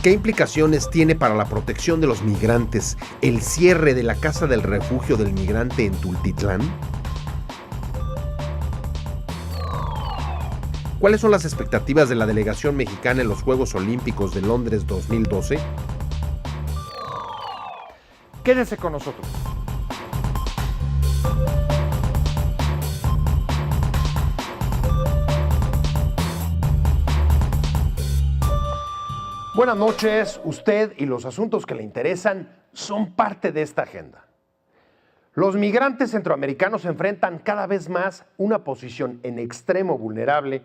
¿Qué implicaciones tiene para la protección de los migrantes el cierre de la Casa del Refugio del Migrante en Tultitlán? ¿Cuáles son las expectativas de la delegación mexicana en los Juegos Olímpicos de Londres 2012? Quédese con nosotros. Buenas noches, usted y los asuntos que le interesan son parte de esta agenda. Los migrantes centroamericanos enfrentan cada vez más una posición en extremo vulnerable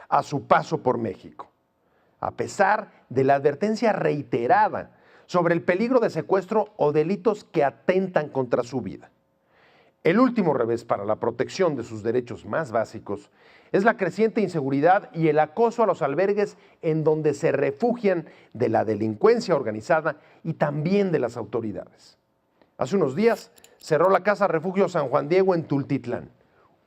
a su paso por México, a pesar de la advertencia reiterada sobre el peligro de secuestro o delitos que atentan contra su vida. El último revés para la protección de sus derechos más básicos es la creciente inseguridad y el acoso a los albergues en donde se refugian de la delincuencia organizada y también de las autoridades. Hace unos días cerró la Casa Refugio San Juan Diego en Tultitlán,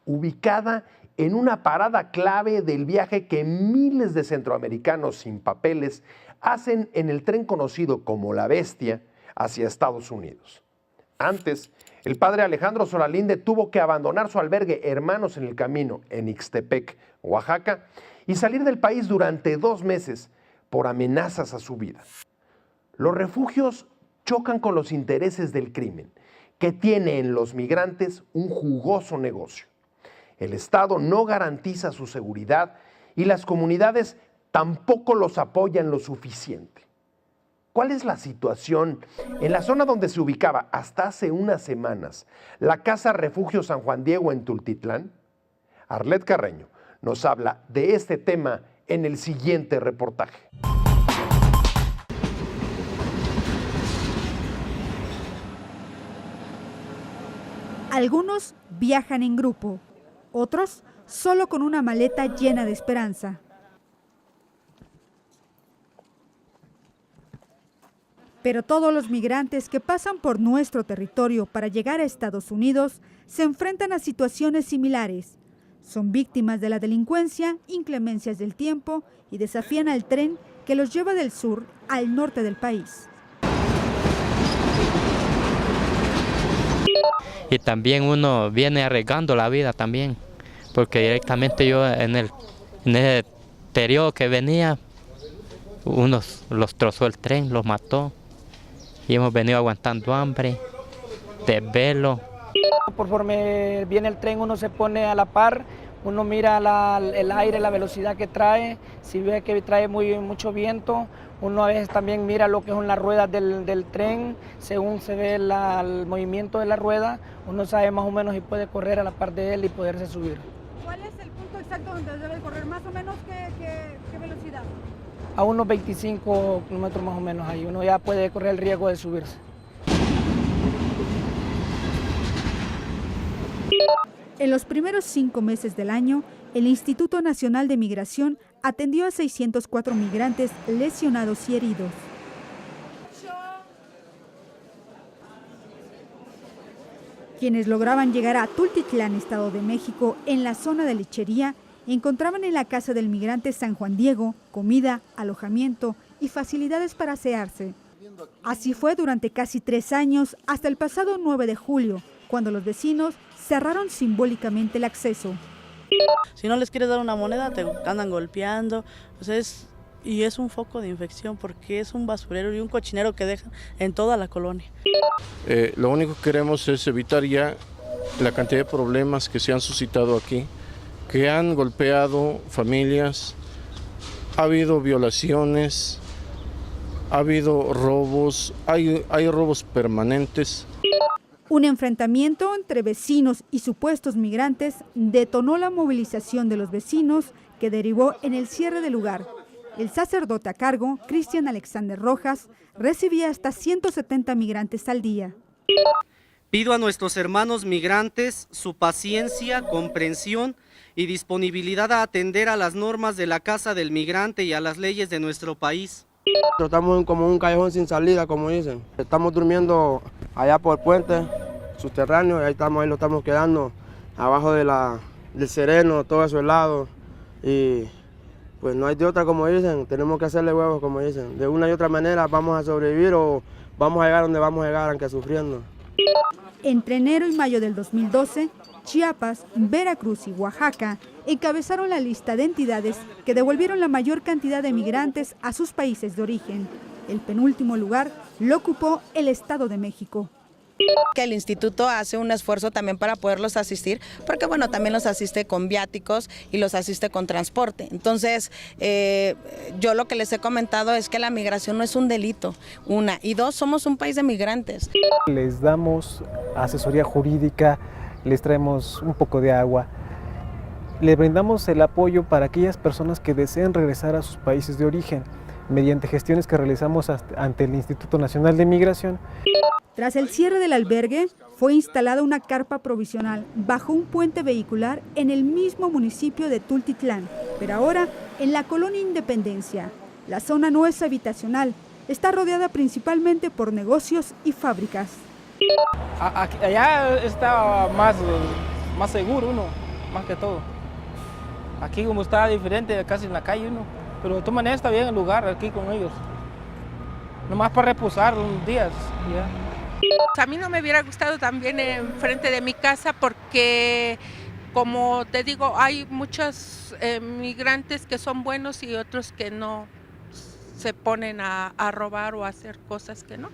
ubicada en una parada clave del viaje que miles de centroamericanos sin papeles hacen en el tren conocido como La Bestia hacia Estados Unidos. Antes, el padre Alejandro Solalinde tuvo que abandonar su albergue Hermanos en el Camino en Ixtepec, Oaxaca, y salir del país durante 2 meses por amenazas a su vida. Los refugios chocan con los intereses del crimen, que tiene en los migrantes un jugoso negocio. El Estado no garantiza su seguridad y las comunidades tampoco los apoyan lo suficiente. ¿Cuál es la situación en la zona donde se ubicaba hasta hace unas semanas la Casa Refugio San Juan Diego en Tultitlán? Arlet Carreño nos habla de este tema en el siguiente reportaje. Algunos viajan en grupo, otros solo con una maleta llena de esperanza. Pero todos los migrantes que pasan por nuestro territorio para llegar a Estados Unidos se enfrentan a situaciones similares. Son víctimas de la delincuencia, inclemencias del tiempo y desafían al tren que los lleva del sur al norte del país. Y también uno viene arriesgando la vida también, porque directamente yo en el periodo que venía, unos los trozó el tren, los mató. Y hemos venido aguantando hambre, desvelo. Conforme viene el tren uno se pone a la par, uno mira el aire, la velocidad que trae, si ve que trae mucho viento, uno a veces también mira lo que son las ruedas del tren, según se ve el movimiento de la rueda, uno sabe más o menos si puede correr a la par de él y poderse subir. ¿Cuál es el punto exacto donde debe correr? ¿Más o menos qué velocidad? A unos 25 kilómetros más o menos ahí, uno ya puede correr el riesgo de subirse. En los primeros 5 meses del año, el Instituto Nacional de Migración atendió a 604 migrantes lesionados y heridos. Quienes lograban llegar a Tultitlán, Estado de México, en la zona de lechería, encontraban en la Casa del Migrante San Juan Diego comida, alojamiento y facilidades para asearse. Así fue durante casi 3 años, hasta el pasado 9 de julio, cuando los vecinos cerraron simbólicamente el acceso. Si no les quieres dar una moneda, te andan golpeando, o sea, es un foco de infección porque es un basurero y un cochinero que dejan en toda la colonia. Lo único que queremos es evitar ya la cantidad de problemas que se han suscitado aquí, que han golpeado familias, ha habido violaciones, ha habido robos, hay robos permanentes. Un enfrentamiento entre vecinos y supuestos migrantes detonó la movilización de los vecinos que derivó en el cierre del lugar. El sacerdote a cargo, Cristian Alexander Rojas, recibía hasta 170 migrantes al día. Pido a nuestros hermanos migrantes su paciencia, comprensión y disponibilidad a atender a las normas de la Casa del Migrante y a las leyes de nuestro país. Estamos como un callejón sin salida, como dicen. Estamos durmiendo allá por el puente subterráneo, ahí lo estamos quedando, abajo del Sereno, todo eso helado. Y pues no hay de otra, como dicen, tenemos que hacerle huevos, como dicen. De una y otra manera vamos a sobrevivir o vamos a llegar donde vamos a llegar, aunque sufriendo. Entre enero y mayo del 2012, Chiapas, Veracruz y Oaxaca encabezaron la lista de entidades que devolvieron la mayor cantidad de migrantes a sus países de origen. El penúltimo lugar lo ocupó el Estado de México. Que el instituto hace un esfuerzo también para poderlos asistir, porque bueno, también los asiste con viáticos y los asiste con transporte. Entonces, yo lo que les he comentado es que la migración no es un delito, una, y dos, somos un país de migrantes. Les damos asesoría jurídica, les traemos un poco de agua, les brindamos el apoyo para aquellas personas que deseen regresar a sus países de origen, mediante gestiones que realizamos ante el Instituto Nacional de Migración. Tras el cierre del albergue, fue instalada una carpa provisional bajo un puente vehicular en el mismo municipio de Tultitlán, pero ahora en la colonia Independencia. La zona no es habitacional, está rodeada principalmente por negocios y fábricas. Allá está más seguro uno, más que todo. Aquí como está diferente, casi en la calle uno, pero de todas maneras está bien el lugar aquí con ellos. Nomás para reposar unos días. Ya. A mí no me hubiera gustado también enfrente de mi casa porque, como te digo, hay muchos migrantes que son buenos y otros que no se ponen a robar o a hacer cosas que no.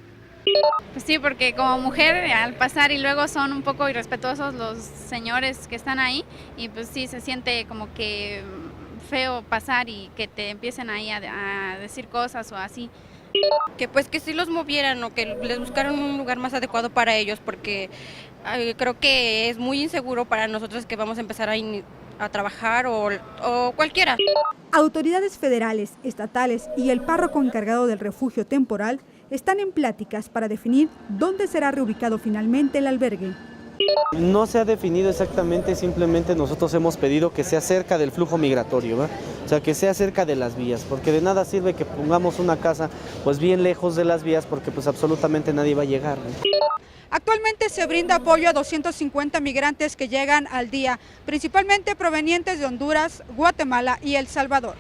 Pues sí, porque como mujer al pasar y luego son un poco irrespetuosos los señores que están ahí y pues sí se siente como que feo pasar y que te empiecen ahí a decir cosas o así. Que pues que sí los movieran o que les buscaran un lugar más adecuado para ellos, porque creo que es muy inseguro para nosotros que vamos a empezar a trabajar o cualquiera. Autoridades federales, estatales y el párroco encargado del refugio temporal están en pláticas para definir dónde será reubicado finalmente el albergue. No se ha definido exactamente, simplemente nosotros hemos pedido que sea cerca del flujo migratorio, ¿verdad? O sea, que sea cerca de las vías, porque de nada sirve que pongamos una casa pues bien lejos de las vías, porque pues absolutamente nadie va a llegar, ¿no? Actualmente se brinda apoyo a 250 migrantes que llegan al día, principalmente provenientes de Honduras, Guatemala y El Salvador.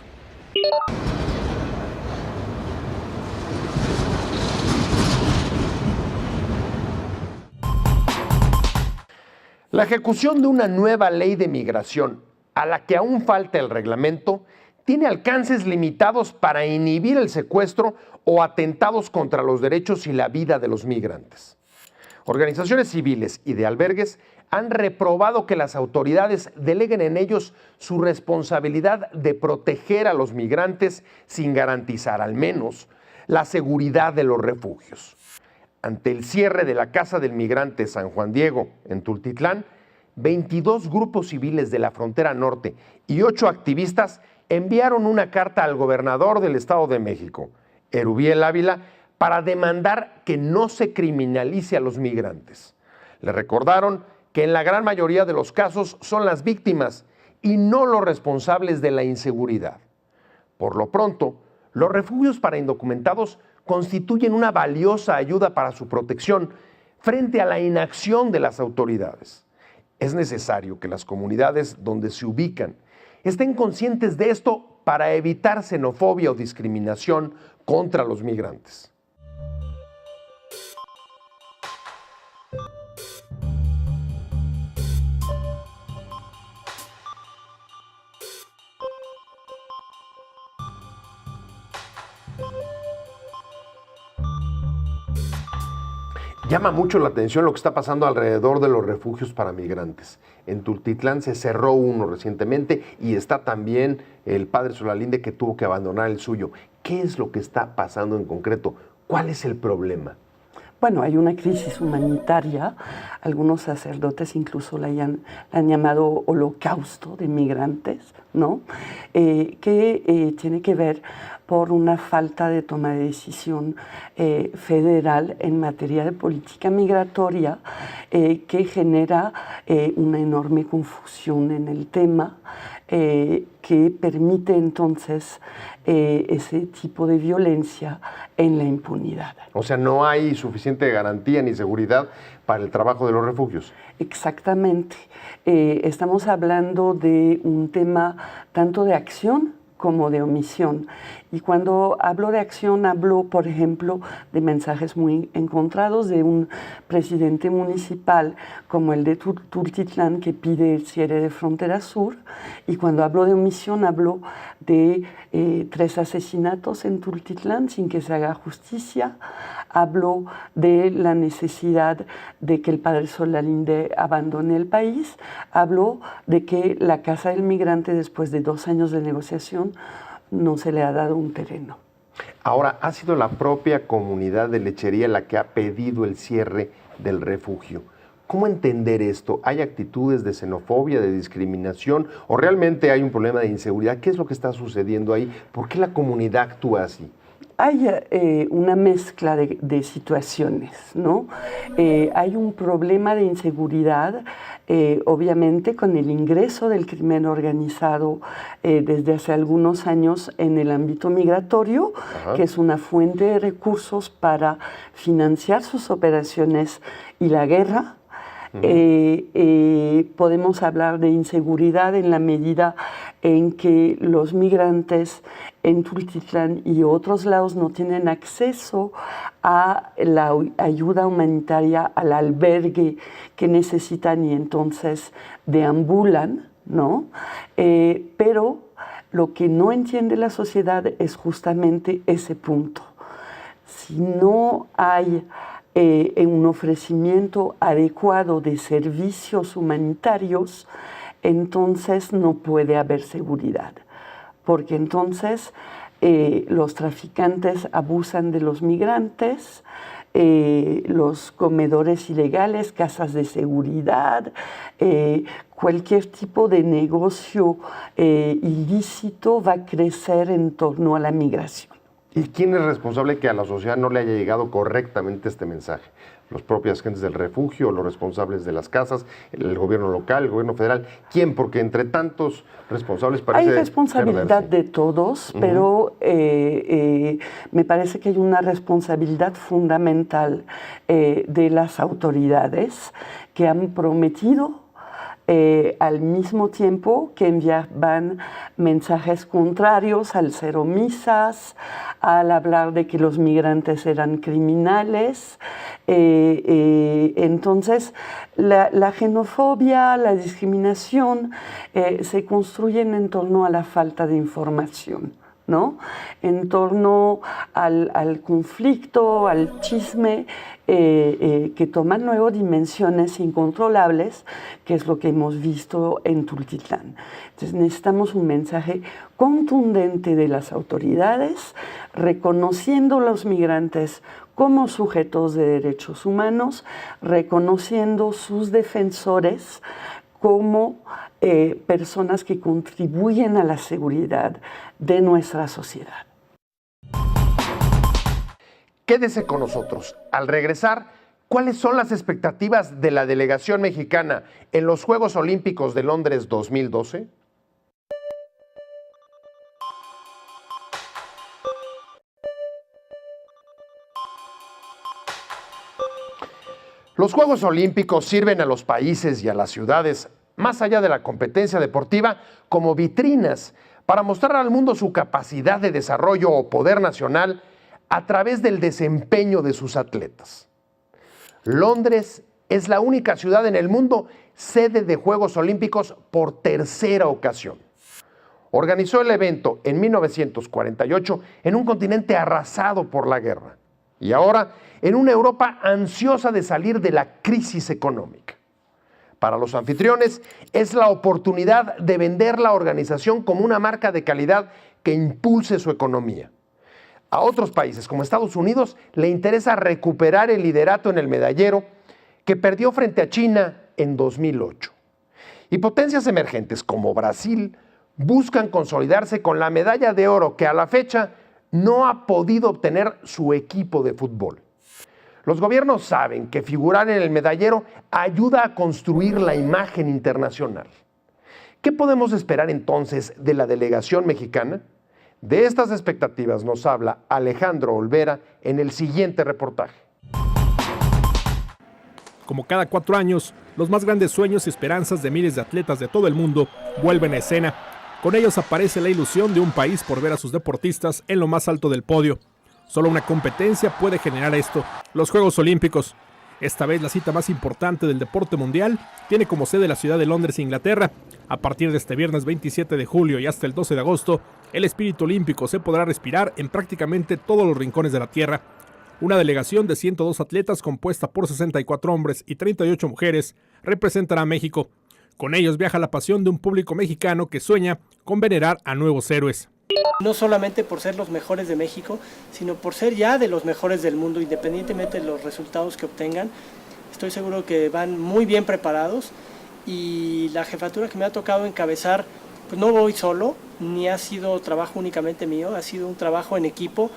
La ejecución de una nueva ley de migración, a la que aún falta el reglamento, tiene alcances limitados para inhibir el secuestro o atentados contra los derechos y la vida de los migrantes. Organizaciones civiles y de albergues han reprobado que las autoridades deleguen en ellos su responsabilidad de proteger a los migrantes sin garantizar al menos la seguridad de los refugios. Ante el cierre de la Casa del Migrante San Juan Diego, en Tultitlán, 22 grupos civiles de la frontera norte y 8 activistas enviaron una carta al gobernador del Estado de México, Erubiel Ávila, para demandar que no se criminalice a los migrantes. Le recordaron que en la gran mayoría de los casos son las víctimas y no los responsables de la inseguridad. Por lo pronto, los refugios para indocumentados constituyen una valiosa ayuda para su protección frente a la inacción de las autoridades. Es necesario que las comunidades donde se ubican estén conscientes de esto para evitar xenofobia o discriminación contra los migrantes. Llama mucho la atención lo que está pasando alrededor de los refugios para migrantes. En Tultitlán se cerró uno recientemente y está también el padre Solalinde, que tuvo que abandonar el suyo. ¿Qué es lo que está pasando en concreto? ¿Cuál es el problema? Bueno, hay una crisis humanitaria. Algunos sacerdotes incluso la han llamado holocausto de migrantes, ¿no? Que tiene que ver por una falta de toma de decisión federal en materia de política migratoria que genera una enorme confusión en el tema, que permite entonces ese tipo de violencia en la impunidad. O sea, no hay suficiente garantía ni seguridad para el trabajo de los refugios. Exactamente. Estamos hablando de un tema tanto de acción como de omisión. Y cuando hablo de acción, hablo, por ejemplo, de mensajes muy encontrados de un presidente municipal como el de Tultitlán, que pide el cierre de frontera sur. Y cuando hablo de omisión, hablo de 3 asesinatos en Tultitlán sin que se haga justicia. Hablo de la necesidad de que el padre Solalinde abandone el país. Hablo de que la Casa del Migrante, después de 2 años de negociación, no se le ha dado un terreno. Ahora, ha sido la propia comunidad de Lechería la que ha pedido el cierre del refugio. ¿Cómo entender esto? ¿Hay actitudes de xenofobia, de discriminación, o realmente hay un problema de inseguridad? ¿Qué es lo que está sucediendo ahí? ¿Por qué la comunidad actúa así? Hay una mezcla de situaciones, ¿no? Hay un problema de inseguridad, obviamente, con el ingreso del crimen organizado desde hace algunos años en el ámbito migratorio, que es una fuente de recursos para financiar sus operaciones y la guerra. Podemos hablar de inseguridad en la medida en que los migrantes en Tultitlán y otros lados no tienen acceso a la ayuda humanitaria, al albergue que necesitan, y entonces deambulan, ¿no? Pero lo que no entiende la sociedad es justamente ese punto. Si no hay un ofrecimiento adecuado de servicios humanitarios, entonces no puede haber seguridad, porque entonces los traficantes abusan de los migrantes, los comedores ilegales, casas de seguridad, cualquier tipo de negocio ilícito va a crecer en torno a la migración. ¿Y quién es responsable que a la sociedad no le haya llegado correctamente este mensaje? ¿Los propios agentes del refugio, los responsables de las casas, el gobierno local, el gobierno federal? ¿Quién? Porque entre tantos responsables parece hay responsabilidad de todos, pero me parece que hay una responsabilidad fundamental de las autoridades que han prometido al mismo tiempo que enviaban mensajes contrarios, al ser omisas, al hablar de que los migrantes eran criminales. Entonces, la xenofobia, la discriminación se construyen en torno a la falta de información, ¿no? En torno al conflicto, al chisme, que toman luego dimensiones incontrolables, que es lo que hemos visto en Tultitlán. Entonces necesitamos un mensaje contundente de las autoridades, reconociendo a los migrantes como sujetos de derechos humanos, reconociendo sus defensores como personas que contribuyen a la seguridad de nuestra sociedad. Quédese con nosotros. Al regresar, ¿cuáles son las expectativas de la delegación mexicana en los Juegos Olímpicos de Londres 2012? Los Juegos Olímpicos sirven a los países y a las ciudades, más allá de la competencia deportiva, como vitrinas para mostrar al mundo su capacidad de desarrollo o poder nacional a través del desempeño de sus atletas. Londres es la única ciudad en el mundo sede de Juegos Olímpicos por tercera ocasión. Organizó el evento en 1948 en un continente arrasado por la guerra y ahora en una Europa ansiosa de salir de la crisis económica. Para los anfitriones es la oportunidad de vender la organización como una marca de calidad que impulse su economía. A otros países como Estados Unidos le interesa recuperar el liderato en el medallero que perdió frente a China en 2008. Y potencias emergentes como Brasil buscan consolidarse con la medalla de oro que a la fecha no ha podido obtener su equipo de fútbol. Los gobiernos saben que figurar en el medallero ayuda a construir la imagen internacional. ¿Qué podemos esperar entonces de la delegación mexicana? De estas expectativas nos habla Alejandro Olvera en el siguiente reportaje. Como cada 4 años, los más grandes sueños y esperanzas de miles de atletas de todo el mundo vuelven a escena, Con ellos aparece la ilusión de un país por ver a sus deportistas en lo más alto del podio. Solo una competencia puede generar esto, los Juegos Olímpicos. Esta vez la cita más importante del deporte mundial tiene como sede la ciudad de Londres, Inglaterra. A partir de este viernes 27 de julio y hasta el 12 de agosto, el espíritu olímpico se podrá respirar en prácticamente todos los rincones de la tierra. Una delegación de 102 atletas compuesta por 64 hombres y 38 mujeres representará a México. Con ellos viaja la pasión de un público mexicano que sueña con venerar a nuevos héroes. No solamente por ser los mejores de México, sino por ser ya de los mejores del mundo, independientemente de los resultados que obtengan. Estoy seguro que van muy bien preparados y la jefatura que me ha tocado encabezar, pues no voy solo, ni ha sido trabajo únicamente mío, ha sido un trabajo en equipo,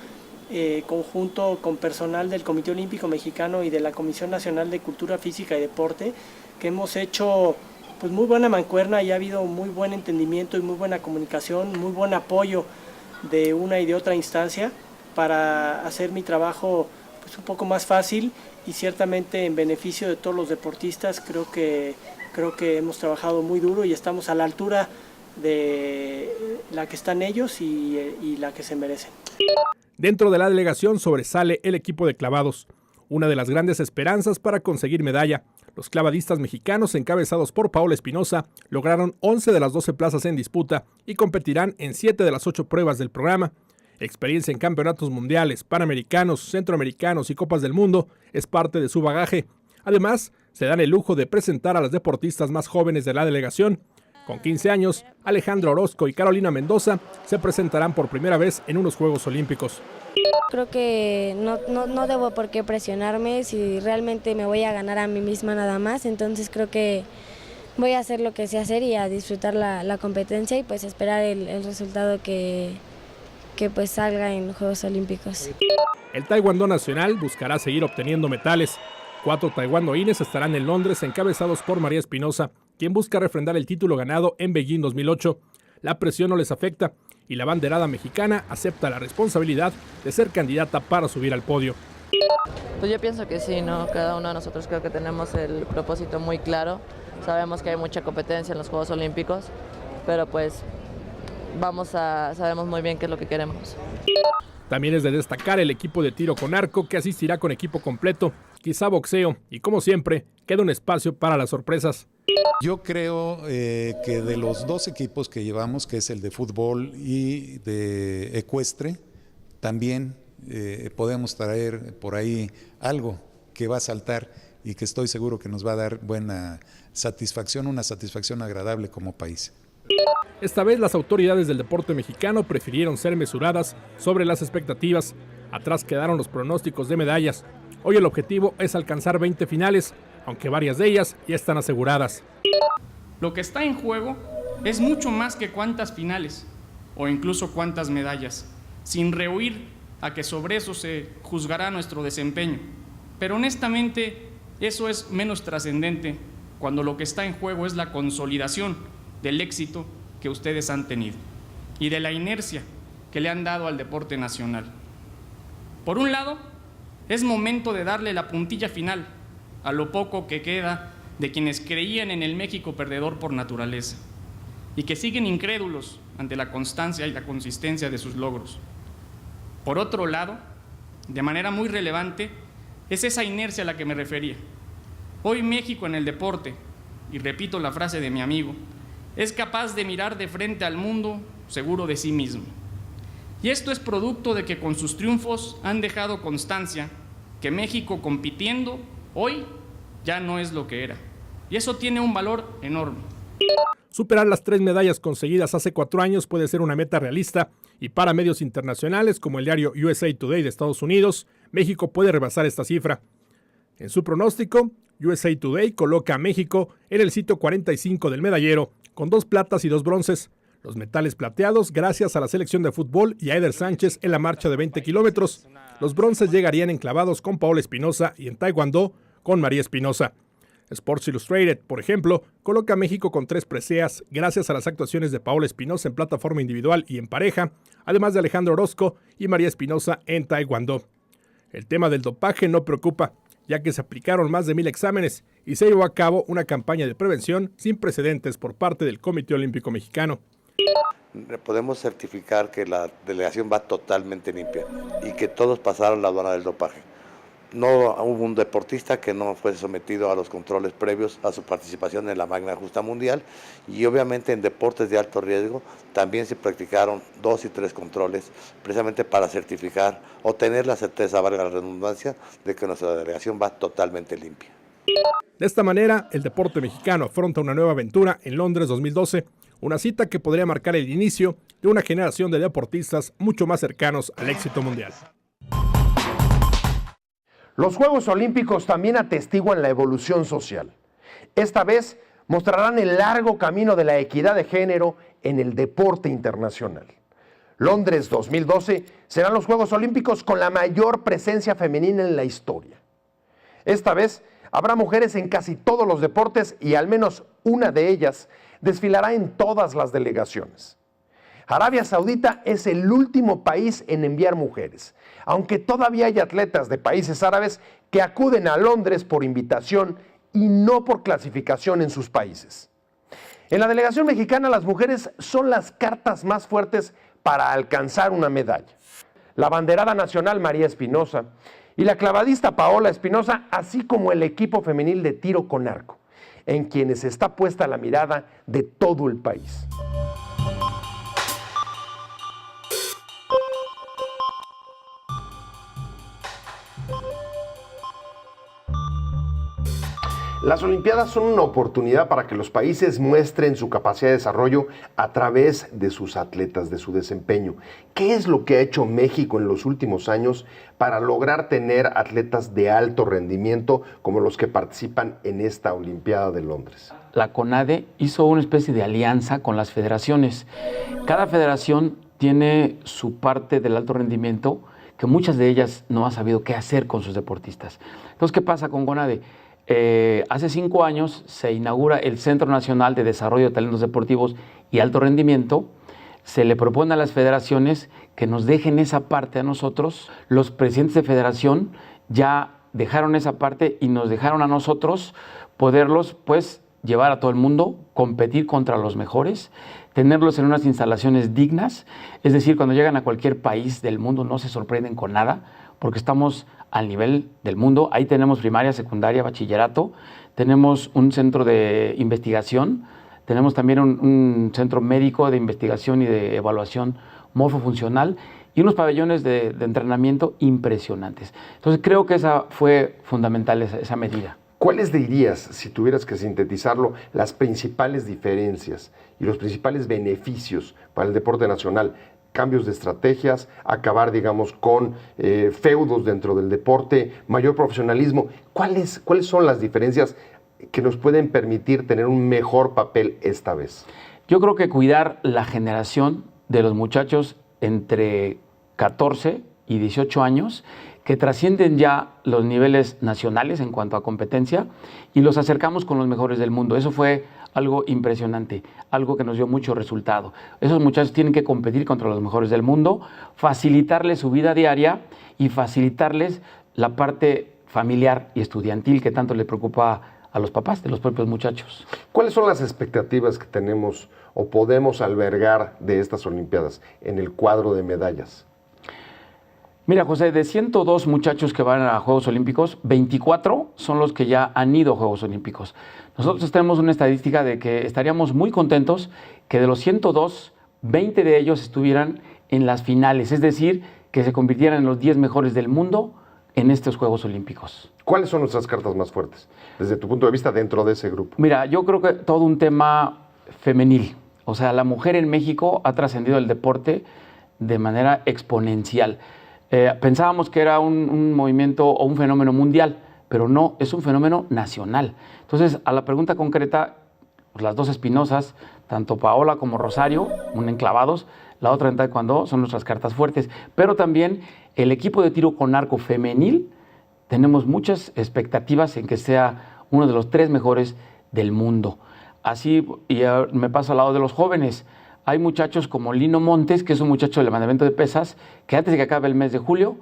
conjunto con personal del Comité Olímpico Mexicano y de la Comisión Nacional de Cultura Física y Deporte, que hemos hecho pues muy buena mancuerna y ha habido muy buen entendimiento y muy buena comunicación, muy buen apoyo de una y de otra instancia para hacer mi trabajo pues un poco más fácil y ciertamente en beneficio de todos los deportistas. Creo que hemos trabajado muy duro y estamos a la altura de la que están ellos y la que se merecen. Dentro de la delegación sobresale el equipo de clavados, una de las grandes esperanzas para conseguir medalla. Los clavadistas mexicanos, encabezados por Paola Espinosa, lograron 11 de las 12 plazas en disputa y competirán en 7 de las 8 pruebas del programa. Experiencia en campeonatos mundiales, panamericanos, centroamericanos y copas del mundo es parte de su bagaje. Además, se dan el lujo de presentar a las deportistas más jóvenes de la delegación. Con 15 años, Alejandra Orozco y Carolina Mendoza se presentarán por primera vez en unos Juegos Olímpicos. Creo que no debo por qué presionarme si realmente me voy a ganar a mí misma nada más, entonces creo que voy a hacer lo que sé hacer y a disfrutar la competencia y pues esperar el resultado que pues salga en los Juegos Olímpicos. El taekwondo nacional buscará seguir obteniendo metales. 4 taekwondoines estarán en Londres encabezados por María Espinosa, quien busca refrendar el título ganado en Beijing 2008. La presión no les afecta y la banderada mexicana acepta la responsabilidad de ser candidata para subir al podio. Pues yo pienso que sí, ¿no? Cada uno de nosotros creo que tenemos el propósito muy claro. Sabemos que hay mucha competencia en los Juegos Olímpicos, pero pues sabemos muy bien qué es lo que queremos. También es de destacar el equipo de tiro con arco que asistirá con equipo completo, quizá boxeo y como siempre queda un espacio para las sorpresas. Yo creo que de los 2 equipos que llevamos, que es el de fútbol y de ecuestre, también podemos traer por ahí algo que va a saltar y que estoy seguro que nos va a dar buena satisfacción, una satisfacción agradable como país. Esta vez las autoridades del deporte mexicano prefirieron ser mesuradas sobre las expectativas. Atrás quedaron los pronósticos de medallas. Hoy el objetivo es alcanzar 20 finales, aunque varias de ellas ya están aseguradas. Lo que está en juego es mucho más que cuántas finales o incluso cuántas medallas, sin rehuir a que sobre eso se juzgará nuestro desempeño. Pero honestamente eso es menos trascendente cuando lo que está en juego es la consolidación del éxito que ustedes han tenido y de la inercia que le han dado al deporte nacional. Por un lado, es momento de darle la puntilla final a lo poco que queda de quienes creían en el México perdedor por naturaleza y que siguen incrédulos ante la constancia y la consistencia de sus logros. Por otro lado, de manera muy relevante, es esa inercia a la que me refería. Hoy México en el deporte, y repito la frase de mi amigo, es capaz de mirar de frente al mundo seguro de sí mismo. Y esto es producto de que con sus triunfos han dejado constancia que México compitiendo hoy ya no es lo que era. Y eso tiene un valor enorme. Superar las 3 medallas conseguidas hace 4 años puede ser una meta realista y para medios internacionales como el diario USA Today de Estados Unidos, México puede rebasar esta cifra. En su pronóstico, USA Today coloca a México en el sitio 45 del medallero, con 2 platas y 2 bronces. Los metales plateados gracias a la selección de fútbol y a Eder Sánchez en la marcha de 20 kilómetros. Los bronces llegarían en clavados con Paola Espinosa y en taekwondo con María Espinosa. Sports Illustrated, por ejemplo, coloca a México con 3 preseas gracias a las actuaciones de Paola Espinosa en plataforma individual y en pareja, además de Alejandra Orozco y María Espinosa en taekwondo. El tema del dopaje no preocupa, ya que se aplicaron más de 1,000 exámenes y se llevó a cabo una campaña de prevención sin precedentes por parte del Comité Olímpico Mexicano. podemos certificar que la delegación va totalmente limpia y que todos pasaron la aduana del dopaje. No hubo un deportista que no fue sometido a los controles previos a su participación en la magna justa mundial, y obviamente en deportes de alto riesgo también se practicaron 2 y 3 controles precisamente para certificar o tener la certeza, valga la redundancia, de que nuestra delegación va totalmente limpia. De esta manera, el deporte mexicano afronta una nueva aventura en Londres 2012, una cita que podría marcar el inicio de una generación de deportistas mucho más cercanos al éxito mundial. Los Juegos Olímpicos también atestiguan la evolución social. Esta vez mostrarán el largo camino de la equidad de género en el deporte internacional. Londres 2012 serán los Juegos Olímpicos con la mayor presencia femenina en la historia. Esta vez habrá mujeres en casi todos los deportes y al menos una de ellas desfilará en todas las delegaciones. Arabia Saudita es el último país en enviar mujeres, aunque todavía hay atletas de países árabes que acuden a Londres por invitación y no por clasificación en sus países. En la delegación mexicana, las mujeres son las cartas más fuertes para alcanzar una medalla. La abanderada nacional María Espinosa y la clavadista Paola Espinosa, así como el equipo femenil de tiro con arco, en quienes está puesta la mirada de todo el país. Las Olimpiadas son una oportunidad para que los países muestren su capacidad de desarrollo a través de sus atletas, de su desempeño. ¿Qué es lo que ha hecho México en los últimos años para lograr tener atletas de alto rendimiento como los que participan en esta Olimpiada de Londres? La CONADE hizo una especie de alianza con las federaciones. Cada federación tiene su parte del alto rendimiento, que muchas de ellas no han sabido qué hacer con sus deportistas. Entonces, ¿qué pasa con CONADE? Hace 5 años se inaugura el Centro Nacional de Desarrollo de Talentos Deportivos y Alto Rendimiento. Se le propone a las federaciones que nos dejen esa parte a nosotros. Los presidentes de federación ya dejaron esa parte y nos dejaron a nosotros poderlos llevar a todo el mundo, competir contra los mejores, tenerlos en unas instalaciones dignas. Es decir, cuando llegan a cualquier país del mundo no se sorprenden con nada, porque estamos al nivel del mundo. Ahí tenemos primaria, secundaria, bachillerato, tenemos un centro de investigación, tenemos también un centro médico de investigación y de evaluación morfofuncional y unos pabellones de entrenamiento impresionantes. Entonces creo que esa fue fundamental, esa medida. ¿Cuáles dirías, si tuvieras que sintetizarlo, las principales diferencias y los principales beneficios para el deporte nacional? Cambios de estrategias, acabar, digamos, con feudos dentro del deporte, mayor profesionalismo. ¿Cuáles son las diferencias que nos pueden permitir tener un mejor papel esta vez? Yo creo que cuidar la generación de los muchachos entre 14 y 18 años que trascienden ya los niveles nacionales en cuanto a competencia y los acercamos con los mejores del mundo. Eso fue algo impresionante, algo que nos dio mucho resultado. Esos muchachos tienen que competir contra los mejores del mundo, facilitarles su vida diaria y facilitarles la parte familiar y estudiantil que tanto le preocupa a los papás de los propios muchachos. ¿Cuáles son las expectativas que tenemos o podemos albergar de estas Olimpiadas en el cuadro de medallas? Mira, José, de 102 muchachos que van a Juegos Olímpicos, 24 son los que ya han ido a Juegos Olímpicos. Nosotros tenemos una estadística de que estaríamos muy contentos que de los 102, 20 de ellos estuvieran en las finales, es decir, que se convirtieran en los 10 mejores del mundo en estos Juegos Olímpicos. ¿Cuáles son nuestras cartas más fuertes, desde tu punto de vista, dentro de ese grupo? Mira, yo creo que todo un tema femenil. O sea, la mujer en México ha trascendido el deporte de manera exponencial. Pensábamos que era un movimiento o un fenómeno mundial, pero no, es un fenómeno nacional. Entonces, a la pregunta concreta, pues las dos Espinosas, tanto Paola como Rosario, una en clavados, la otra en taekwondo, son nuestras cartas fuertes. Pero también el equipo de tiro con arco femenil, tenemos muchas expectativas en que sea uno de los 3 mejores del mundo. Así, y me paso al lado de los jóvenes. Hay muchachos como Lino Montes, que es un muchacho del levantamiento de pesas, que antes de que acabe el mes de julio,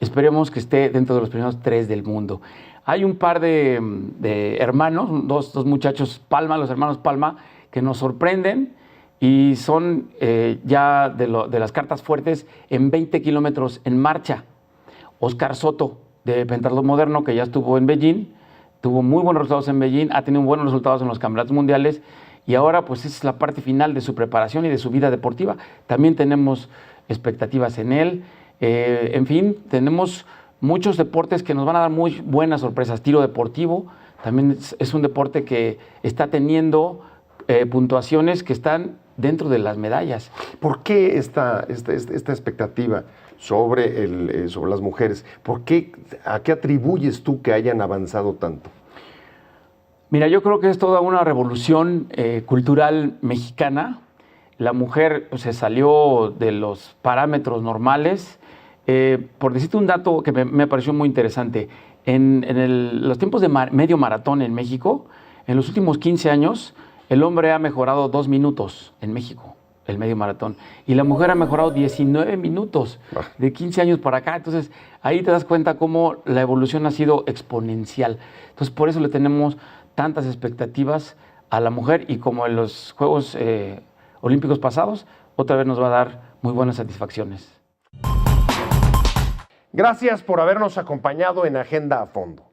esperemos que esté dentro de los primeros 3 del mundo. Hay un par de hermanos, dos muchachos Palma, los hermanos Palma, que nos sorprenden y son ya de las cartas fuertes en 20 kilómetros en marcha. Oscar Soto, de pentatlón moderno, que ya estuvo en Beijing, tuvo muy buenos resultados en Beijing, ha tenido buenos resultados en los campeonatos mundiales y ahora pues es la parte final de su preparación y de su vida deportiva. También tenemos expectativas en él. En fin, tenemos muchos deportes que nos van a dar muy buenas sorpresas. Tiro deportivo también es un deporte que está teniendo puntuaciones que están dentro de las medallas. ¿Por qué esta expectativa sobre las mujeres? ¿A qué atribuyes tú que hayan avanzado tanto? Mira, yo creo que es toda una revolución cultural mexicana. La mujer se salió de los parámetros normales. Por decirte un dato que me pareció muy interesante, en los tiempos de medio maratón en México, en los últimos 15 años, el hombre ha mejorado 2 minutos en México, el medio maratón, y la mujer ha mejorado 19 minutos de 15 años para acá. Entonces, ahí te das cuenta cómo la evolución ha sido exponencial. Entonces, por eso le tenemos tantas expectativas a la mujer, y como en los Juegos Olímpicos pasados, otra vez nos va a dar muy buenas satisfacciones. Gracias por habernos acompañado en Agenda a Fondo.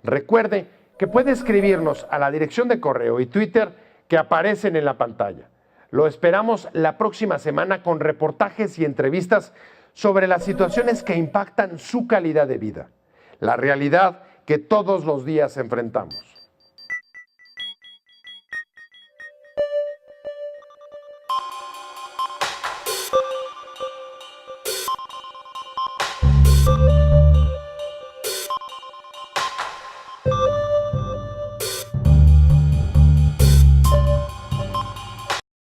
Recuerde que puede escribirnos a la dirección de correo y Twitter que aparecen en la pantalla. Lo esperamos la próxima semana con reportajes y entrevistas sobre las situaciones que impactan su calidad de vida, la realidad que todos los días enfrentamos.